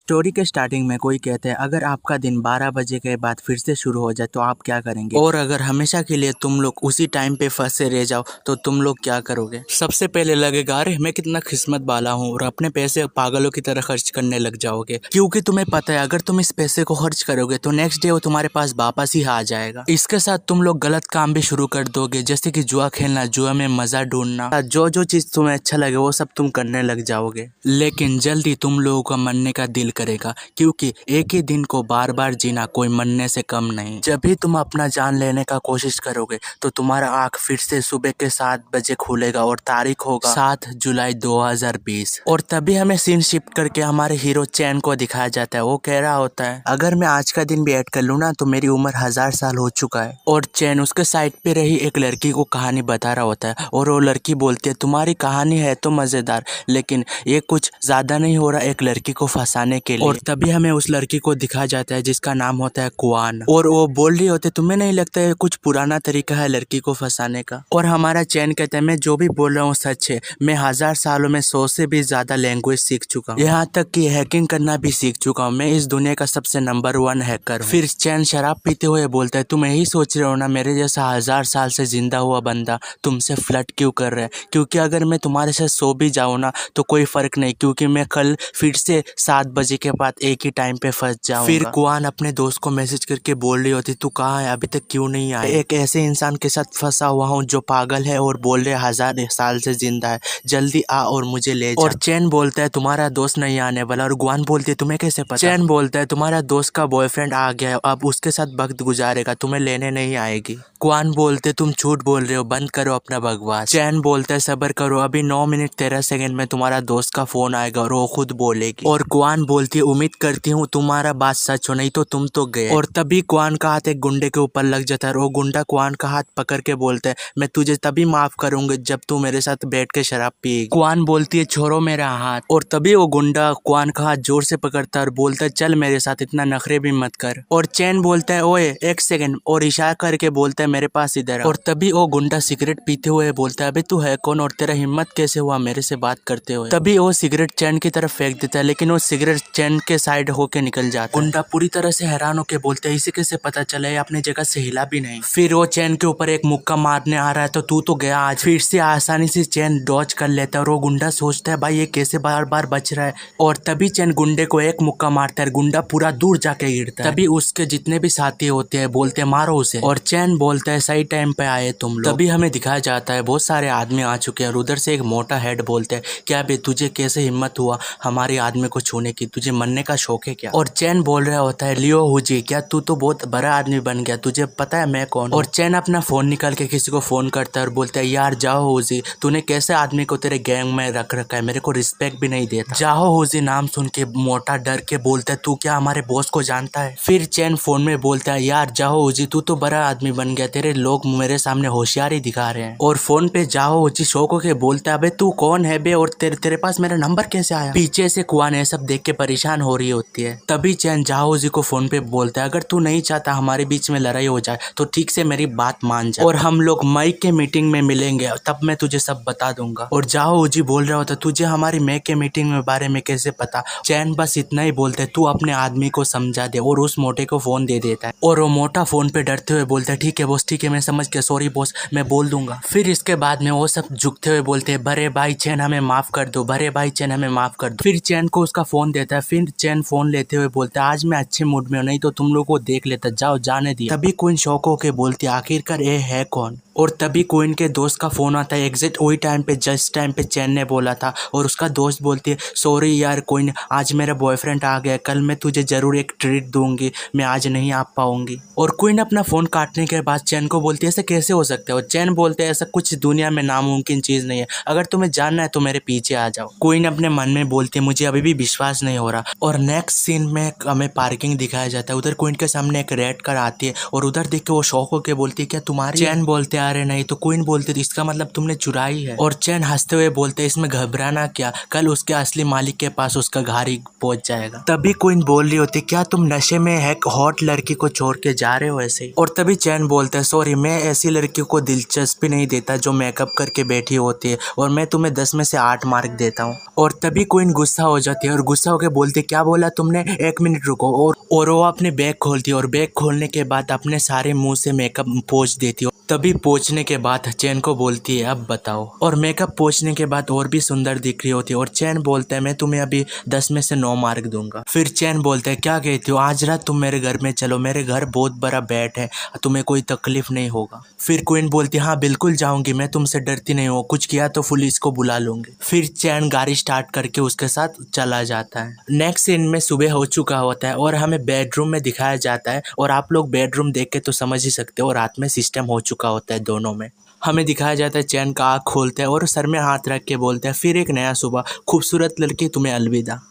Story के starting में कोई कहते हैं अगर आपका दिन 12 बजे के बाद फिर से शुरू हो जाए तो आप क्या करेंगे, और अगर हमेशा के लिए तुम लोग उसी टाइम पे फंसे रह जाओ तो तुम लोग क्या करोगे। सबसे पहले लगेगा अरे मैं कितना किस्मत वाला हूँ, और अपने पैसे पागलों की तरह खर्च करने लग जाओगे, क्योंकि तुम्हें पता है अगर तुम इस पैसे को खर्च करोगे तो नेक्स्ट डे वो तुम्हारे पास वापस ही आ जाएगा। इसके साथ तुम लोग गलत काम भी शुरू कर दोगे, जैसे कि जुआ खेलना, जुआ में मजा ढूंढना, जो जो चीज तुम्हें अच्छा लगे वो सब तुम करने लग जाओगे। लेकिन जल्दी तुम लोगों का मरने का दिल करेगा, क्योंकि एक ही दिन को बार बार जीना कोई मरने से कम नहीं। जब भी तुम अपना जान लेने का कोशिश करोगे तो तुम्हारा आंख फिर से सुबह के 7 बजे खुलेगा और तारीख होगा 7 जुलाई 2020। और तभी हमें सीन शिफ्ट करके हमारे हीरो चैन को दिखाया जाता है। वो कह रहा होता है अगर मैं आज का दिन भी ऐड कर लूँ ना तो मेरी उम्र 1000 साल हो चुका है। और चैन उसके साइड पे रही एक लड़की को कहानी बता रहा होता है, और वो लड़की बोलती है तुम्हारी कहानी है तो मजेदार, लेकिन ये कुछ ज्यादा नहीं हो रहा एक लड़की को फंसाने के लिए। और तभी हमें उस लड़की को दिखाया जाता है जिसका नाम होता है कुआन, और वो बोल रही होती है तुम्हें नहीं लगता है कुछ पुराना तरीका है लड़की को फंसाने का। और हमारा चैन कहता है मैं जो भी बोल रहा हूँ सच है, मैं 1000 सालों में 100 से भी ज्यादा लैंग्वेज सीख चुका हूँ, यहाँ तक कि हैकिंग करना भी सीख चुका हूँ, मैं इस दुनिया का सबसे नंबर 1 हैकर हूँ। फिर चैन शराब पीते हुए बोलता है तुम यही सोच रहे हो ना मेरे जैसा 1000 साल से जिंदा हुआ बंदा तुमसे फ्लर्ट क्यों कर रहा है, क्योंकि अगर मैं तुम्हारे साथ सो भी जाऊँ ना तो कोई फर्क नहीं, क्योंकि मैं कल फिर से 7 बजे के बाद एक ही टाइम पे फंस जाऊंगा। फिर कुआन अपने दोस्त को मैसेज करके बोल रही होती तू कहाँ है, अभी तक क्यों नहीं आया, एक ऐसे इंसान के साथ फंसा हुआ हूँ जो पागल है और बोल रहे 1000 साल से जिंदा है, जल्दी आ और मुझे ले जा। और चैन बोलता है तुम्हारा दोस्त नहीं आने वाला, और गुआन बोलती है तुम्हें कैसे पता। चैन बोलता है तुम्हारा दोस्त का बॉयफ्रेंड आ गया है, अब उसके साथ वक्त गुजारेगा, तुम्हें लेने नहीं आएगी। कुआन बोलते तुम झूठ बोल रहे हो, बंद करो अपना बकवास। चैन बोलता है सब्र करो, अभी 9 मिनट 13 सेकंड में तुम्हारा दोस्त का फोन आएगा और वो खुद बोलेगी। और कुआन बोलती है उम्मीद करती हूँ तुम्हारा बात सच हो, नहीं तो तुम तो गए। और तभी कुआन का हाथ एक गुंडे के ऊपर लग जाता है, और वो गुंडा कुआन का हाथ पकड़ के बोलता है मैं तुझे तभी माफ करूंगा जब तू मेरे साथ बैठ के शराब पिएगी। कुआन बोलती है छोड़ो मेरा हाथ, और तभी वो गुंडा कुआन का हाथ जोर से पकड़ता है और बोलता है चल मेरे साथ, इतना नखरे भी मत कर। और चैन बोलता है ओए एक सेकंड, और इशारा करके बोलता है मेरे पास इधर। और तभी वो गुंडा सिगरेट पीते हुए बोलता है अबे तू है कौन और तेरा हिम्मत कैसे हुआ मेरे से बात करते हुए। तभी वो सिगरेट चैन की तरफ फेंक देता है, लेकिन वो सिगरेट चैन के साइड होके निकल जाता है। गुंडा पूरी तरह से हैरान होके बोलते है इसे कैसे पता चला, ये अपनी जगह से हिला भी नहीं। फिर वो चैन के ऊपर एक मुक्का मारने आ रहा है तो तू तो गया आज। फिर से आसानी से चैन डॉज कर लेता है, और वो गुंडा सोचता है भाई ये कैसे बार बार बच रहा है। और तभी चैन गुंडे को एक मुक्का मारता है, गुंडा पूरा दूर जाके गिरता है। तभी उसके जितने भी साथी होते हैं बोलते हैं मारो उसे, और चैन बोलता है सही टाइम पे आए तुम लोग। तभी हमें दिखाया जाता है बहुत सारे आदमी आ चुके हैं, और उधर से एक मोटा हेड बोलते हैं क्या बे तुझे कैसे हिम्मत हुआ हमारे आदमी को छूने की, तुझे मरने का शौक है क्या। और चैन बोल रहा होता है लियो हुजी क्या तू तो बहुत बड़ा आदमी बन गया, तुझे पता है मैं कौन। और चैन अपना फोन निकाल के किसी को फोन करता है और बोलता है यार जाओ हुजी, तूने कैसे आदमी को तेरे गैंग में रख रखा है, मेरे को रिस्पेक्ट भी नहीं देता। जाओ हुजी नाम सुन के मोटा डर के बोलता है तू क्या हमारे बॉस को जानता है। फिर चैन फोन में बोलता है यार जाओ हुजी तू तो बड़ा आदमी बन गया, तेरे लोग मेरे सामने होशियारी दिखा रहे हैं। और फोन पे जाओ हुजी शौक होके बोलता है अबे तू कौन है बे, और तेरे पास मेरा नंबर कैसे आया। पीछे से कुआन ये सब देख के परेशान हो रही होती है। तभी चैन जाओ हुजी को फोन पे बोलता है अगर तू नहीं चाहता हमारे बीच में लड़ाई हो जाए तो ठीक से मेरी बात मान जा, और हम लोग मई के मीटिंग में मिलेंगे तब मैं तुझे सब बता दूंगा। और जाओ हुजी बोल रहा होता तुझे हमारी मई के मीटिंग में बारे में कैसे पता। चैन बस इतना ही बोलते है तू अपने आदमी को समझा दे, और उस मोटे को फोन दे देता है। और वो मोटा फोन पे डरते हुए बोलता है ठीक है बॉस ठीक है मैं समझ गया, सॉरी बॉस मैं बोल दूंगा। फिर इसके बाद में वो सब झुकते हुए बोलते हैं बड़े भाई चैन हमें माफ कर दो, बड़े भाई चैन हमें माफ कर दो। फिर चैन को उसका फोन देता है, फिर चैन फोन लेते हुए बोलता है आज मैं अच्छे मूड में हूँ, नहीं तो तुम लोग को देख लेता, जाओ जाने दिया। तभी क्वीन शौक होके बोलती है आखिरकार ये है कौन। और तभी क्वीन के दोस्त का फोन आता है एग्जैक्ट वही टाइम पे जस्ट टाइम पे चैन ने बोला था, और उसका दोस्त बोलती है सॉरी यार क्वीन आज मेरा बॉयफ्रेंड आ गया, कल मैं तुझे जरूर एक ट्रीट दूंगी, मैं आज नहीं आ पाऊंगी। और क्वीन अपना फोन काटने के बाद चैन को बोलती है ऐसा कैसे हो सकता है, और चैन बोलते हैं ऐसा कुछ दुनिया में नामुमकिन चीज नहीं है, अगर तुम्हें जानना है तो मेरे पीछे आ जाओ। क्वीन अपने मन में बोलती है मुझे अभी भी विश्वास नहीं हो रहा। और नेक्स्ट सीन में हमें पार्किंग दिखाया जाता है, उधर क्वीन के सामने एक रेड कार आती है, और उधर देख के वो शौक होकर बोलती है क्या तुम्हारी। चैन बोलते हैं अरे नहीं। तो क्वीन बोलती थी इसका मतलब तुमने चुराई है। और चैन हंसते हुए बोलते इसमें घबराना क्या, कल उसके असली मालिक के पास उसका घारी पहुंच जाएगा। तभी क्वीन बोल रही होती क्या तुम नशे में एक हॉट लड़की को छोड़ के जा रहे हो ऐसे ही। और तभी चैन बोलता है सॉरी, मैं ऐसी लड़कियों को दिलचस्पी नहीं देता जो मेकअप करके बैठी होती है, और मैं तुम्हें 10 में से 8 मार्क देता हूँ। और तभी क्वीन गुस्सा हो जाती है और गुस्सा होकर बोलती क्या बोला तुमने, 1 मिनट रुको। और वो अपने बैग खोलती है और बैग खोलने के बाद अपने सारे मुंह से मेकअप पोंछ देती है। तभी पोंछने के बाद चैन को बोलती है अब बताओ। और मेकअप पोंछने के बाद और भी सुंदर दिख रही होती है। और चैन बोलता है मैं तुम्हें अभी 10 में से 9 मार्क दूंगा। फिर चैन बोलता है क्या कहती हो, आज रात तुम मेरे घर में चलो, मेरे घर बहुत बड़ा बेड है, तुम्हें कोई तकलीफ नहीं होगा। फिर क्वीन बोलती है हाँ बिल्कुल जाऊंगी, मैं तुमसे डरती नहीं हूँ, कुछ किया तो पुलिस को बुला लूंगी। फिर चैन गाड़ी स्टार्ट करके उसके साथ चला जाता है। नेक्स्ट सीन में सुबह हो चुका होता है और हमें बेडरूम में दिखाया जाता है। और आप लोग बेडरूम देख के तो समझ ही सकते हो रात में सिस्टम हो चुका होता है दोनों में। हमें दिखाया जाता है चैन का आँख खोलते हैं और सर में हाथ रख के बोलते हैं फिर एक नया सुबह, खूबसूरत लड़की तुम्हें अलविदा।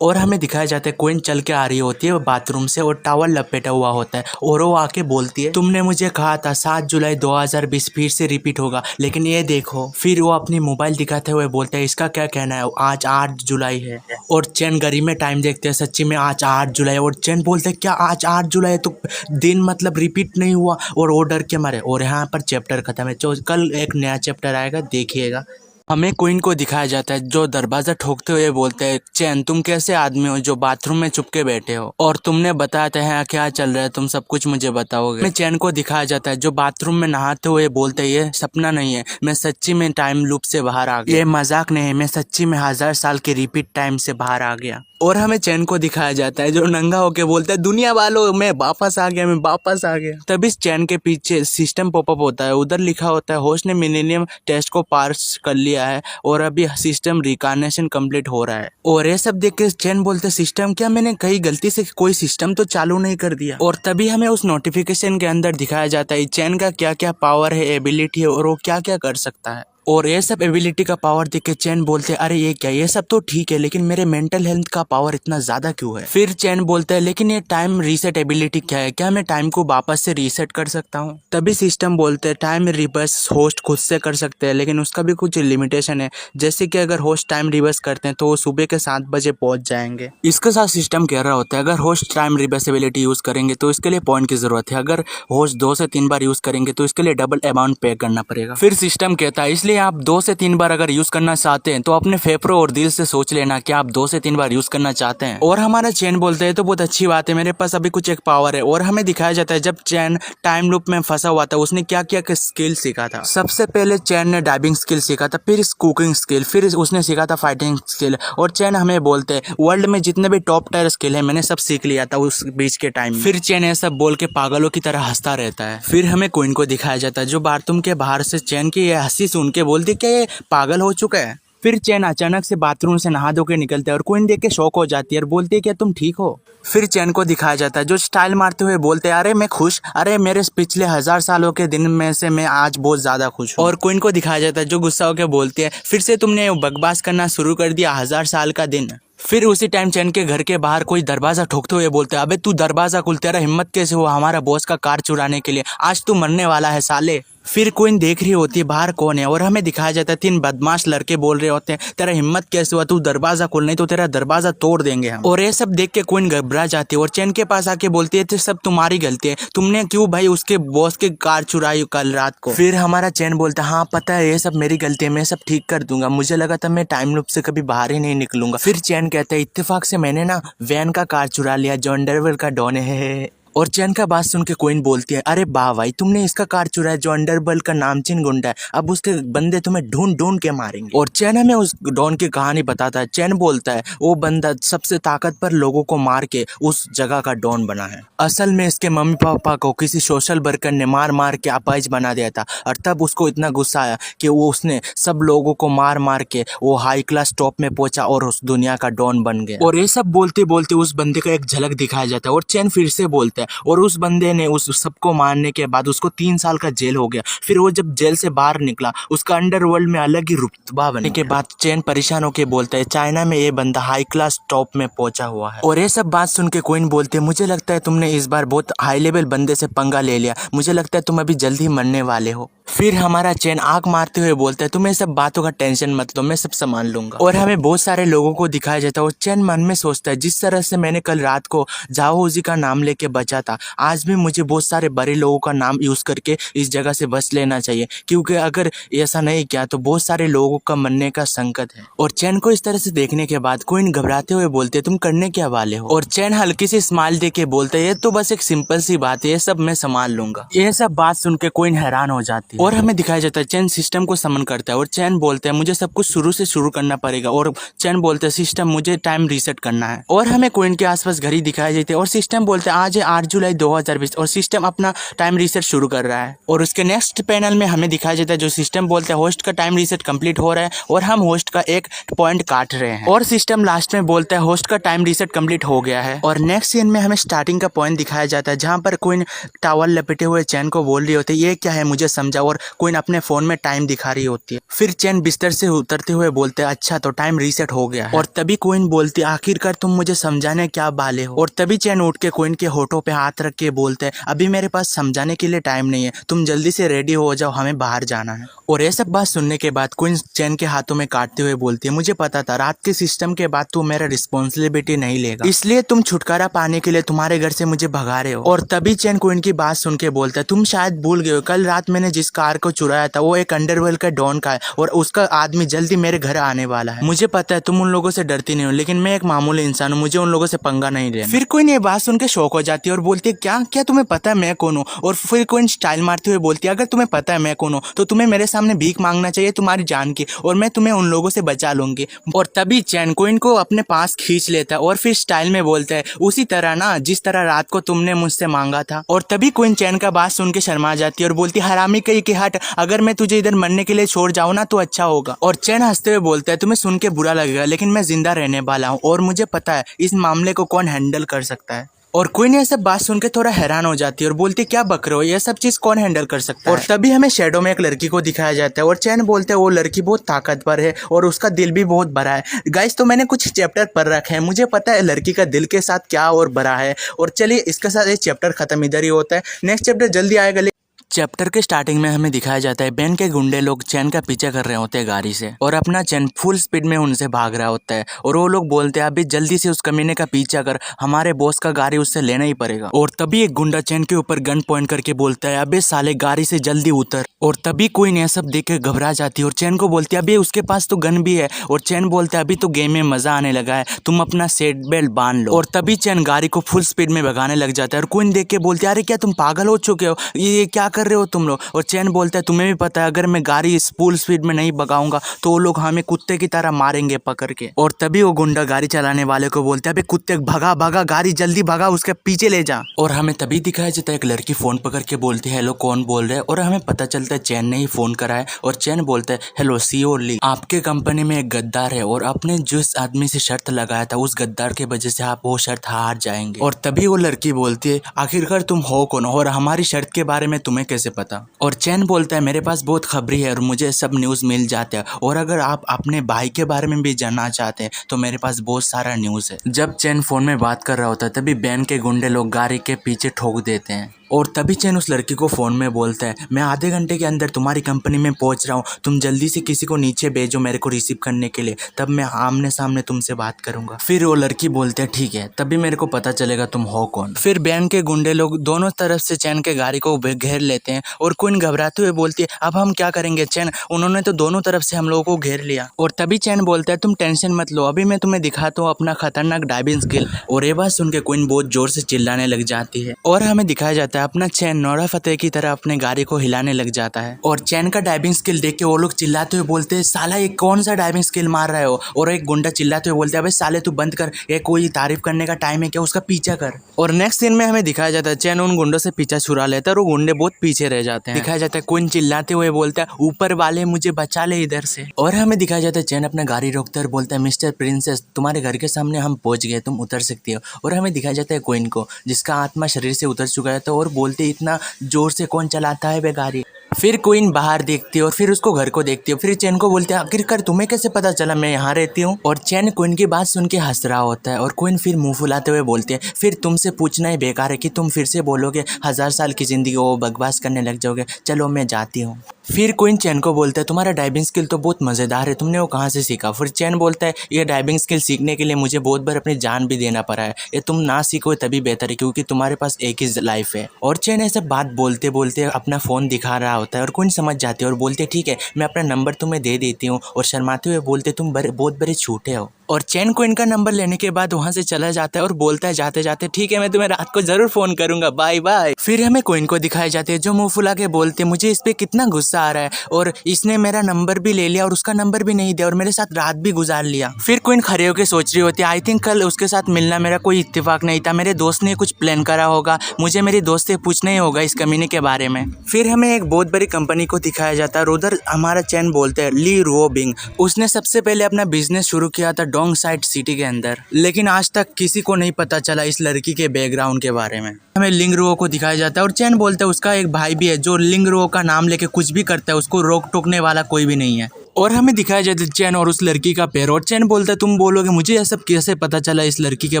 और हमें दिखाया जाता है क्वीन चल के आ रही होती है बाथरूम से और टॉवल लपेटा हुआ होता है। और वो आके बोलती है तुमने मुझे कहा था 7 जुलाई 2020 फिर से रिपीट होगा, लेकिन ये देखो। फिर वो अपनी मोबाइल दिखाते हुए बोलता है इसका क्या कहना है, आज 8 जुलाई है। और चैन घड़ी में टाइम देखते हैं, सच्ची में आज 8 जुलाई। और चैन बोलते है क्या आज 8 जुलाई है, तो दिन मतलब रिपीट नहीं हुआ। और वो डर के मारे। और यहाँ पर चैप्टर खत्म है। कल एक नया चैप्टर आएगा, देखिएगा। हमें क्वीन को दिखाया जाता है जो दरवाजा ठोकते हुए बोलते हैं चैन तुम कैसे आदमी हो जो बाथरूम में चुपके बैठे हो, और तुमने बताया था यहाँ क्या चल रहा है, तुम सब कुछ मुझे बताओगे। हमें चैन को दिखाया जाता है जो बाथरूम में नहाते हुए बोलते हैं ये सपना नहीं है, मैं सच्ची में टाइम लूप से बाहर आ गया, ये मजाक नहीं है, मैं सच्ची में 1000 साल के रिपीट टाइम से बाहर आ गया। और हमें चैन को दिखाया जाता है जो नंगा होके बोलता है दुनिया वालों मैं वापस आ गया, मैं वापस आ गया। तभी चैन के पीछे सिस्टम पॉपअप होता है, उधर लिखा होता है होस्ट ने मिलेनियम टेस्ट को पास कर लिया है और अभी सिस्टम रिकॉग्निशन कंप्लीट हो रहा है। और ये सब देख के चैन बोलते सिस्टम क्या, मैंने कहीं गलती से कोई सिस्टम तो चालू नहीं कर दिया। और तभी हमें उस नोटिफिकेशन के अंदर दिखाया जाता है चैन का क्या क्या पावर है, एबिलिटी है और वो क्या क्या कर सकता है। और ये सब एबिलिटी का पावर देख के चैन बोलते हैं अरे ये क्या, ये सब तो ठीक है लेकिन मेरे मेंटल हेल्थ का पावर इतना ज्यादा क्यों है। फिर चैन बोलता है लेकिन ये टाइम रीसेट एबिलिटी क्या है, क्या मैं टाइम को वापस से रीसेट कर सकता हूँ। तभी सिस्टम बोलते हैं टाइम रिवर्स होस्ट खुद से कर सकते हैं, लेकिन उसका भी कुछ लिमिटेशन है, जैसे कि अगर होस्ट टाइम रिवर्स करते हैं तो वो सुबह के 7 बजे पहुंच जाएंगे। इसके साथ सिस्टम कह रहा होता है अगर होस्ट टाइम रिवर्सिबिलिटी यूज करेंगे तो इसके लिए पॉइंट की जरूरत है, अगर होस्ट 2 से 3 बार यूज करेंगे तो इसके लिए डबल अमाउंट पे करना पड़ेगा। फिर सिस्टम कहता है इसलिए आप 2 से 3 बार अगर यूज करना चाहते हैं तो अपने फेफड़ों और दिल से सोच लेना कि आप 2 से 3 बार यूज करना चाहते हैं। और हमारा चैन बोलते हैं तो बहुत अच्छी बात है, मेरे पास अभी कुछ एक पावर है। और हमें दिखाया जाता है जब चैन टाइम लूप में फंसा हुआ था उसने क्या क्या स्किल सीखा था। सबसे पहले चैन ने डाइविंग स्किल सीखा था, फिर कुकिंग स्किल, फिर उसने सीखा था फाइटिंग स्किल। और चैन हमें बोलते हैं वर्ल्ड में जितने भी टॉप टायर स्किल है मैंने सब सीख लिया था उस बीच के टाइम। फिर चैन ये सब बोल के पागलों की तरह हंसता रहता है। फिर हमें क्वीन को दिखाया जाता है जो बाथरूम के बाहर से चैन की ये हंसी सुन के बोलती कि ये पागल हो चुका है। फिर चैन अचानक से बाथरूम से नहा धो के निकलता है और क्वीन देख के शॉक हो जाती है और बोलती है क्या तुम ठीक हो। फिर चैन को दिखाया जाता है जो स्टाइल मारते हुए बोलते हैं अरे मैं खुश, अरे मेरे पिछले 1000 सालों के दिन में से मैं आज बहुत ज्यादा खुश हूँ। और क्वीन को दिखाया जाता है जो गुस्सा होकर बोलती है फिर से तुमने बकवास करना शुरू कर दिया, 1000 साल का दिन। फिर उसी टाइम चैन के घर के बाहर कोई दरवाजा ठोकते हुए बोलते हैं अबे तू दरवाजा खोल, तेरा हिम्मत कैसे हुआ हमारा बॉस का कार चुराने के लिए, आज तू मरने वाला है साले। फिर क्वीन देख रही होती है बाहर कौन है और हमें दिखाया जाता है 3 बदमाश लड़के बोल रहे होते हैं तेरा हिम्मत कैसे हुआ, तू दरवाजा खोल नहीं तो तेरा दरवाजा तोड़ देंगे हम। और ये सब देख के क्वीन घबरा जाती है और चैन के पास आके बोलती है सब तुम्हारी गलती है, तुमने क्यों भाई उसके बॉस के कार चुराई कल रात को। फिर हमारा चैन बोलता है हाँ पता है ये सब मेरी गलती है, मैं सब ठीक कर दूंगा, मुझे लगा था मैं टाइम लूप से कभी बाहर ही नहीं निकलूंगा। फिर चैन कहता है इत्तेफाक से मैंने ना वैन का कार चुरा लिया जो अंडरवर्ल्ड का डॉन है। और चैन का बात सुन के क्वीन बोलती है अरे वाह भाई तुमने इसका कार चुराया जो अंडरवर्ल्ड का नामचीन गुंडा है, अब उसके बंदे तुम्हें ढूंढ ढूंढ के मारेंगे। और चैन हमें उस डॉन की कहानी बताता है। चैन बोलता है वो बंदा सबसे ताकतवर लोगों को मार के उस जगह का डॉन बना है, असल में इसके मम्मी पापा को किसी सोशल वर्कर ने मार मार के अपाहिज बना दिया था और तब उसको इतना गुस्सा आया कि वो उसने सब लोगों को मार मार के वो हाई क्लास टॉप में पहुंचा और उस दुनिया का डॉन बन गया। और ये सब बोलते बोलते उस बंदे का एक झलक दिखाया जाता है और चैन फिर से बोलता है है और उस बंदे ने उस सबको मारने के बाद उसको 3 साल का जेल हो गया। फिर वो जब जेल से बाहर निकला उसका अंडरवर्ल्ड में अलग ही रुतबा बनने के बाद चैन परेशान होकर बोलता है चाइना में ये बंदा हाई क्लास टॉप में पहुंचा हुआ है। और ये सब बात सुन के क्वीन बोलते हैं मुझे लगता है तुमने इस बार बहुत हाई लेवल बंदे से पंगा ले लिया, मुझे लगता है तुम अभी जल्द ही मरने वाले हो। फिर हमारा चैन आंख मारते हुए बोलता है तुम ये सब बातों का टेंशन मत लो, मैं सब संभाल लूंगा। और हमें बहुत सारे लोगों को दिखाया जाता है और चैन मन में सोचता है जिस तरह से मैंने कल रात को जाओ हुजी का नाम लेके बचा था, आज भी मुझे बहुत सारे बड़े लोगों का नाम यूज करके इस जगह से बच लेना चाहिए, क्योंकि अगर ऐसा नहीं किया तो बहुत सारे लोगों का मरने का संकट है। और चैन को इस तरह से देखने के बाद क्वीन घबराते हुए बोलते तुम करने क्या वाले हो। और चैन हल्की सी स्माइल दे के बोलते ये तो बस एक सिंपल सी बात है, ये सब मैं संभाल लूंगा। ये सब बात सुन के क्वीन हैरान हो जाती है और हमें दिखाया जाता है चैन सिस्टम को समन करता है और चैन बोलते हैं मुझे सब कुछ शुरू से शुरू करना पड़ेगा। और चैन बोलते हैं सिस्टम मुझे टाइम रीसेट करना है। और हमें क्वीन के आसपास घड़ी दिखाई देती है और सिस्टम बोलते हैं आज है 8 जुलाई 2020 और सिस्टम अपना टाइम रीसेट शुरू कर रहा है। और उसके नेक्स्ट पैनल में हमें दिखाया जाता है जो सिस्टम बोलते हैं होस्ट का टाइम रीसेट कंप्लीट हो रहा है और हम होस्ट का एक पॉइंट काट रहे हैं। और सिस्टम लास्ट में बोलता है होस्ट का टाइम रीसेट कंप्लीट हो गया है। और नेक्स्ट सीन में हमें स्टार्टिंग का पॉइंट दिखाया जाता है जहां पर क्वीन टॉवल लपेटे हुए चैन को बोल रही होती है ये क्या है मुझे समझा, और क्वीन अपने फोन में टाइम दिखा रही होती है। फिर चैन बिस्तर से उतरते हुए बोलते हैं अच्छा तो टाइम रीसेट हो गया है। और तभी क्वीन बोलती है आखिरकार तुम मुझे समझाने क्या वाले हो। और तभी चैन उठ के क्वीन के होठों पे हाथ रख के बोलते हैं अभी मेरे पास समझाने के लिए टाइम नहीं है, तुम जल्दी से रेडी हो जाओ, हमें बाहर जाना है। और ये सब बात सुनने के बाद क्वीन चैन के हाथों में काटते हुए बोलती है मुझे पता था रात के सिस्टम के बाद तू मेरा रिस्पॉन्सिबिलिटी नहीं लेगा, इसलिए तुम छुटकारा पाने के लिए तुम्हारे घर से मुझे भगा रहे हो। और तभी चैन क्वीन की बात सुन के बोलता है तुम शायद भूल गए हो कल रात मैंने जिस कार को चुराया था वो एक अंडरवर्ल्ड का डॉन का है और उसका आदमी जल्दी मेरे घर आने वाला है। मुझे पता है तुम उन लोगों से डरती नहीं हो, लेकिन मैं एक मामूली इंसान हूँ, मुझे उन लोगों से पंगा नहीं लेना। फिर क्वीन ये बात सुन के शौक हो जाती है और बोलती है क्या क्या तुम्हें पता है मैं कौन हूँ। और फिर क्वीन स्टाइल मारते हुए बोलती है अगर तुम्हें पता है मैं कौन हूँ तो तुम्हें मेरे सामने भीख मांगना चाहिए तुम्हारी जान की, और मैं तुम्हें उन लोगों से बचा लूंगी। और तभी चैन क्वीन को अपने पास खींच लेता है और फिर स्टाइल में बोलता है उसी तरह ना जिस तरह रात को तुमने मुझसे मांगा था। और तभी क्वीन चैन का बात सुन के शर्मा जाती है और बोलती है हरामी कहीं के हट, अगर मैं तुझे इधर मरने के लिए छोड़ जाऊँ ना तो अच्छा होगा। और चैन हंसते हुए बोलता है तुम्हें सुन के बुरा लगेगा लेकिन मैं जिंदा रहने वाला हूँ और मुझे पता है इस मामले को कौन हैंडल कर सकता है। और क्वीन ये सब बात सुन के थोड़ा हैरान हो जाती है और बोलती है क्या बक रहे हो, ये सब चीज कौन हैंडल कर सकता है। और तभी हमें शैडो में एक लड़की को दिखाया जाता है और चैन बोलते हैं वो लड़की बहुत ताकतवर है और उसका दिल भी बहुत बड़ा है। गाइस तो मैंने कुछ चैप्टर पढ़ रखे हैं, मुझे पता है लड़की का दिल के साथ क्या और बड़ा है। और चलिए इसके साथ ये चैप्टर खत्म इधर ही होता है, नेक्स्ट चैप्टर जल्दी आएगा। चैप्टर के स्टार्टिंग में हमें दिखाया जाता है बैन के गुंडे लोग चैन का पीछा कर रहे होते हैं गाड़ी से और अपना चैन फुल स्पीड में उनसे भाग रहा होता है। और वो लोग बोलते हैं अभी जल्दी से उस कमीने का पीछा कर, हमारे बॉस का गाड़ी उससे लेना ही पड़ेगा। और तभी एक गुंडा चैन के ऊपर गन पॉइंट करके बोलता है अबे साले गाड़ी से जल्दी उतर। और तभी क्वीन यह सब देख के घबरा जाती है और चैन को बोलती है अभी उसके पास तो गन भी है। और चैन बोलता है अभी तो गेम में मजा आने लगा है, तुम अपना सीट बेल्ट बांध लो। और तभी चैन गाड़ी को फुल स्पीड में भगाने लग जाता है और क्वीन देख के बोलती है अरे क्या तुम पागल हो चुके हो, ये क्या कर रहे हो तुम लोग। और चैन बोलता है तुम्हें भी पता है अगर मैं गाड़ी फुल स्पीड में नहीं भगाऊंगा तो वो लोग हमें कुत्ते की तरह मारेंगे पकड़ के। और तभी वो गुंडा गाड़ी चलाने वाले को बोलता है अबे कुत्ते भगा भगा, गाड़ी जल्दी भगा, उसके पीछे ले जा। और हमें तभी दिखाया जाता है एक लड़की फोन पकड़ के बोलती है हेलो कौन बोल रहे हैं। और हमें पता चलता है चैन ने ही फोन करा है। और चैन बोलता है हेलो सीओ ली, आपके कंपनी में एक गद्दार है और आपने जिस आदमी से शर्त लगाया था उस गद्दार के वजह से आप वो शर्त हार जाएंगे। और तभी वो लड़की बोलती है आखिरकार तुम हो कौन और हमारी शर्त के बारे में तुम्हें कैसे पता। और चैन बोलता है मेरे पास बहुत खबरी है और मुझे सब न्यूज़ मिल जाते हैं, और अगर आप अपने भाई के बारे में भी जानना चाहते हैं तो मेरे पास बहुत सारा न्यूज़ है। जब चैन फोन में बात कर रहा होता है तभी बैन के गुंडे लोग गाड़ी के पीछे ठोक देते हैं। और तभी चैन उस लड़की को फोन में बोलता है मैं आधे घंटे के अंदर तुम्हारी कंपनी में पहुंच रहा हूँ, तुम जल्दी से किसी को नीचे भेजो मेरे को रिसीव करने के लिए, तब मैं आमने सामने तुमसे बात करूंगा। फिर वो लड़की बोलते हैं ठीक है, तभी मेरे को पता चलेगा तुम हो कौन। फिर बैन के गुंडे लोग दोनों तरफ से चैन के गाड़ी को घेर लेते हैं और क्वीन घबराते हुए बोलती है अब हम क्या करेंगे चैन, उन्होंने तो दोनों तरफ से हम लोगों को घेर लिया। और तभी चैन बोलता है तुम टेंशन मत लो, अभी मैं तुम्हें दिखाता हूँ अपना खतरनाक डाइविंग स्किल। और ये बात सुन के क्वीन बहुत जोर से चिल्लाने लग जाती है। और हमें दिखाया जाता है अपना चैन नोरा फतेही की तरह अपने गाड़ी को हिलाने लग जाता है और चैन का डाइविंग स्किल देख के वो लोग चिल्लाते हुए बोलते हैं, साला ये कौन सा डाइविंग स्किल मार रहे हो। और एक गुंडा चिल्लाते हुए बोलते हैं, अबे साले तू बंद कर, ये कोई तारीफ करने का टाइम है क्या, उसका पीछा कर। और नेक्स्ट सीन में हमें दिखाया जाता है चैन उन गुंडों से पीछा छुड़ा लेता है और वो गुंडे बहुत पीछे रह जाते हैं। दिखाया जाता है कोइन चिल्लाते हुए बोलता है, ऊपर वाले मुझे बचा ले इधर से। और हमें दिखाया जाता है चैन अपना गाड़ी रोकता है और बोलता है, मिस्टर प्रिंसेस तुम्हारे घर के सामने हम पहुंच गए, तुम उतर सकती हो। और हमें दिखाया जाता है कोइन को जिसका आत्मा शरीर से उतर चुका है, तो और बोलते इतना जोर से कौन चलाता है वे गाड़ी। फिर क्वीन बाहर देखती है और फिर उसको घर को देखती है। फिर चैन को बोलते हैं, आखिरकार तुम्हें कैसे पता चला मैं यहाँ रहती हूँ। और चैन क्वीन की बात सुन के हंस रहा होता है और क्वीन फिर मुंह फुलाते हुए बोलते हैं, फिर तुमसे पूछना ही बेकार है कि तुम फिर से बोलोगे 1000 साल की जिंदगी वो बकवास करने लग जाओगे, चलो मैं जाती हूँ। फिर क्वीन चैन को बोलता है, तुम्हारा डाइविंग स्किल तो बहुत मज़ेदार है, तुमने वो कहाँ से सीखा। फिर चैन बोलता है, ये डाइविंग स्किल सीखने के लिए मुझे बहुत बार अपनी जान भी देना पड़ा है, ये तुम ना सीखो तभी बेहतर है क्योंकि तुम्हारे पास एक ही लाइफ है। और चैन ऐसे बात बोलते बोलते अपना फ़ोन दिखा रहा होता है और क्वीन समझ जाती है और बोलते, ठीक है मैं अपना नंबर तुम्हें दे देती हूँ। और शर्माते हुए बोलते, तुम बहुत बड़े झूठे हो। और चैन को इनका नंबर लेने के बाद वहाँ से चला जाता है और बोलता है जाते जाते, ठीक है मैं तुम्हें रात को ज़रूर फ़ोन करूँगा, बाय बाय। फिर हमें कोइन को दिखाए जाते हैं जो मुंह फुला के बोलते, मुझे इस पर कितना गुस्सा आ रहा है और इसने मेरा नंबर भी ले लिया और उसका नंबर भी नहीं दिया और मेरे साथ रात भी गुजार लिया। फिर कोइन खड़े होकर सोच रही होती है, आई थिंक कल उसके साथ मिलना मेरा कोई इत्तेफाक नहीं था, मेरे दोस्त ने कुछ प्लान करा होगा, मुझे मेरी दोस्त से पूछना ही होगा इस कमीने के बारे में। फिर हमें एक बहुत बड़ी कंपनी को दिखाया जाता है और उधर हमारा चैन बोलते हैं, ली रुओ बिंग, उसने सबसे पहले अपना बिजनेस शुरू किया था डोंग साइड सिटी के अंदर, लेकिन आज तक किसी को नहीं पता चला इस लड़की के बैकग्राउंड के बारे में। हमें लिंग रुओ को दिखाया जाता है और चैन बोलता है उसका एक भाई भी है जो लिंग रुओ का नाम लेके कुछ भी करता है, उसको रोक टोकने वाला कोई भी नहीं है। और हमें दिखाया जाता है चैन और उस लड़की का पैर। और चैन बोलता है, तुम बोलोगे मुझे यह सब कैसे पता चला इस लड़की के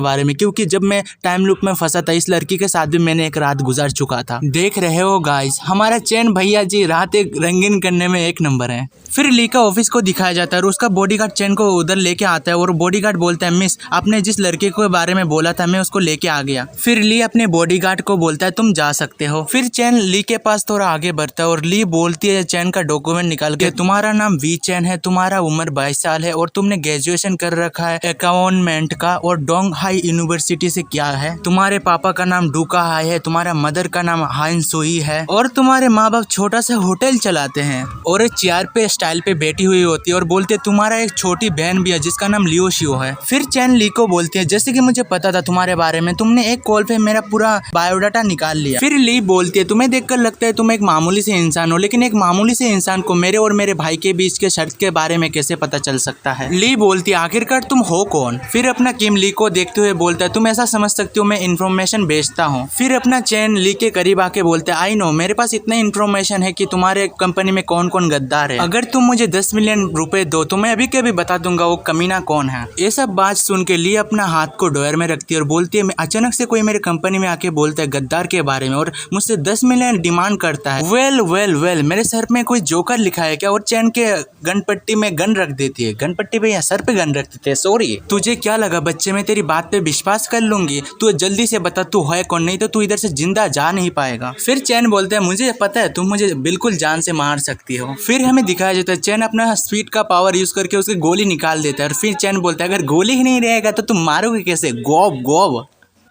बारे में, क्योंकि जब मैं टाइम लूप में फंसा था इस लड़की के साथ भी मैंने एक रात गुजार चुका था। देख रहे हो गाइस, हमारा चैन भैया जी रात एक रंगीन करने में एक नंबर है। फिर ली का ऑफिस को दिखाया जाता है और उसका बॉडीगार्ड चैन को उधर लेके आता है और बॉडीगार्ड बोलता है, मिस आपने जिस लड़के के बारे में बोला था मैं उसको लेके आ गया। फिर ली अपने बॉडीगार्ड को बोलता है, तुम जा सकते हो। फिर चैन ली के पास थोड़ा आगे बढ़ता है और ली बोलती है चैन का डॉक्यूमेंट निकाल के, तुम्हारा नाम वी चैन है, तुम्हारा उम्र 22 साल है और तुमने ग्रेजुएशन कर रखा है अकाउंटमेंट का और डोंग हाई यूनिवर्सिटी से किया है। तुम्हारे पापा का नाम डूका हाई है, तुम्हारा मदर का नाम हाइन सोई है और तुम्हारे माँ बाप छोटा सा होटल चलाते हैं। और एक चेयर पे स्टाइल पे बैठी हुई होती है और बोलते, तुम्हारा एक छोटी बहन भी है जिसका नाम लियो शियो है। फिर चैन ली को बोलती है, जैसे कि मुझे पता था तुम्हारे बारे में, तुमने एक कॉल पे मेरा पूरा बायोडाटा निकाल लिया। फिर ली बोलती है, तुम्हें देखकर लगता है तुम एक मामूली से इंसान हो, लेकिन एक मामूली से इंसान को मेरे और मेरे भाई के बीच के शर्त के बारे में कैसे पता चल सकता है। ली बोलती है, आखिरकार तुम हो कौन। फिर अपना किम ली को देखते हुए बोलता है, तुम ऐसा समझ सकती हो मैं इन्फॉर्मेशन बेचता हूँ। फिर अपना चैन ली के करीब आके बोलते हैं, आई नो मेरे पास इतना इन्फॉर्मेशन है कि तुम्हारे कंपनी में कौन कौन गद्दार है, अगर तुम मुझे 10 मिलियन रुपए दो तो मैं अभी के अभी बता दूंगा वो कमीना कौन है। ये सब बात सुन के ली अपना हाथ को डोर में रखती है और बोलती है, अचानक से कोई मेरे कंपनी में आके बोलता है गद्दार के बारे में और मुझसे 10 मिलियन डिमांड करता है। वेल मेरे सर में कोई जोकर लिखा है क्या। और चैन के गन पट्टी में गन रख देती है, गन पट्टी पे या सर पे गन रख देते हैं, सॉरी। तुझे क्या लगा बच्चे, मैं तेरी बात पे विश्वास कर लूंगी, तू जल्दी से बता तू है कौन, नहीं तो तू इधर से जिंदा जा नहीं पाएगा। फिर चैन बोलता है, मुझे पता है तुम मुझे बिल्कुल जान से मार सकती हो। फिर हमें दिखाया जाता है चैन अपना स्पीड का पावर यूज करके उसकी गोली निकाल देता है और फिर चैन बोलता है, अगर गोली ही नहीं रहेगा तो तुम मारोगे कैसे, गोब गोब।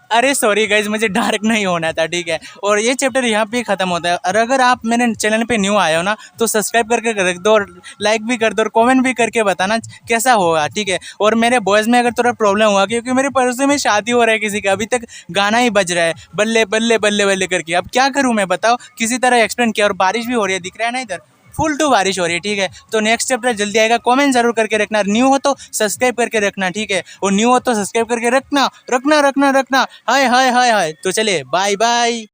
अरे सॉरी गाइज, मुझे डार्क नहीं होना था, ठीक है। और ये चैप्टर यहाँ पे खत्म होता है। और अगर आप मेरे चैनल पे न्यू आए हो ना तो सब्सक्राइब करके रख दो और लाइक भी कर दो और कमेंट भी करके बताना कैसा होगा, ठीक है। और मेरे वॉइस में अगर थोड़ा प्रॉब्लम हुआ क्योंकि मेरे पड़ोसी में शादी हो रहा है किसी का, अभी तक गाना ही बज रहा है बल्ले बल्ले बल्ले बल्ले करके। अब क्या करूँ मैं, बताओ। किसी तरह एक्सप्लेन किया और बारिश भी हो रही है, दिख रहा है ना इधर, फुल टू बारिश हो रही है, ठीक है। तो नेक्स्ट चैप्टर जल्दी आएगा, कमेंट जरूर करके रखना। न्यू हो तो सब्सक्राइब करके रखना, ठीक है। और न्यू हो तो सब्सक्राइब करके रखना। हाय हाय हाय हाय। तो चले बाय बाय।